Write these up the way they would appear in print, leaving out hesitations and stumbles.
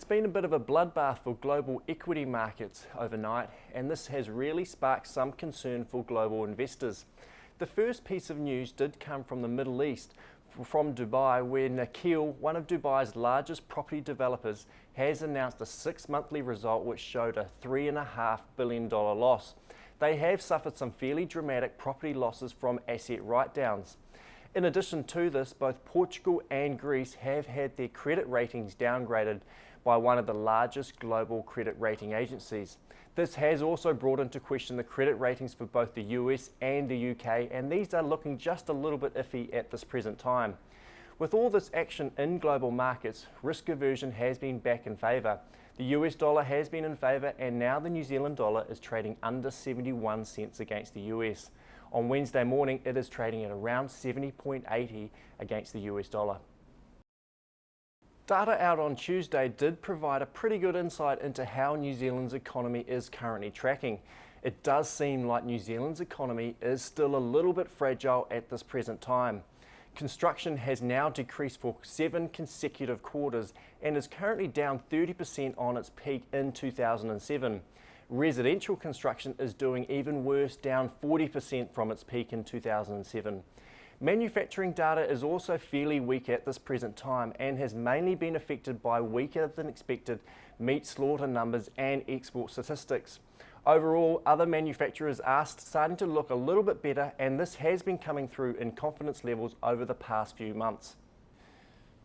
It's been a bit of a bloodbath for global equity markets overnight, and this has really sparked some concern for global investors. The first piece of news did come from the Middle East, from Dubai, where Nakheel, one of Dubai's largest property developers, has announced a 6-monthly result which showed a $3.5 billion loss. They have suffered some fairly dramatic property losses from asset write-downs. In addition to this, both Portugal and Greece have had their credit ratings downgraded by one of the largest global credit rating agencies. This has also brought into question the credit ratings for both the US and the UK, and these are looking just a little bit iffy at this present time. With all this action in global markets, risk aversion has been back in favour. The US dollar has been in favour, and now the New Zealand dollar is trading under 71 cents against the US. On Wednesday morning, it is trading at around 70.80 against the US dollar. Data out on Tuesday did provide a pretty good insight into how New Zealand's economy is currently tracking. It does seem like New Zealand's economy is still a little bit fragile at this present time. Construction has now decreased for 7 consecutive quarters and is currently down 30% on its peak in 2007. Residential construction is doing even worse, down 40% from its peak in 2007. Manufacturing data is also fairly weak at this present time and has mainly been affected by weaker than expected meat slaughter numbers and export statistics. Overall, other manufacturers are starting to look a little bit better, and this has been coming through in confidence levels over the past few months.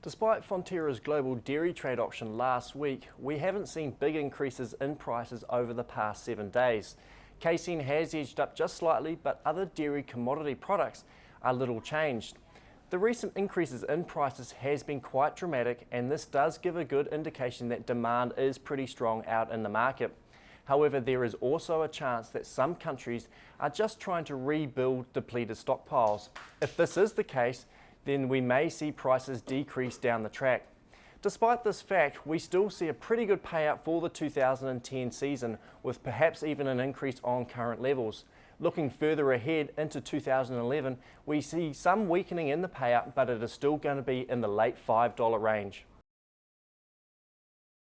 Despite Fonterra's global dairy trade auction last week, we haven't seen big increases in prices over the past 7 days. Casein has edged up just slightly, but other dairy commodity products are little changed. The recent increases in prices has been quite dramatic, and this does give a good indication that demand is pretty strong out in the market. However, there is also a chance that some countries are just trying to rebuild depleted stockpiles. If this is the case, then we may see prices decrease down the track. Despite this fact, we still see a pretty good payout for the 2010 season, with perhaps even an increase on current levels. Looking further ahead into 2011, we see some weakening in the payout, but it is still going to be in the late $5 range.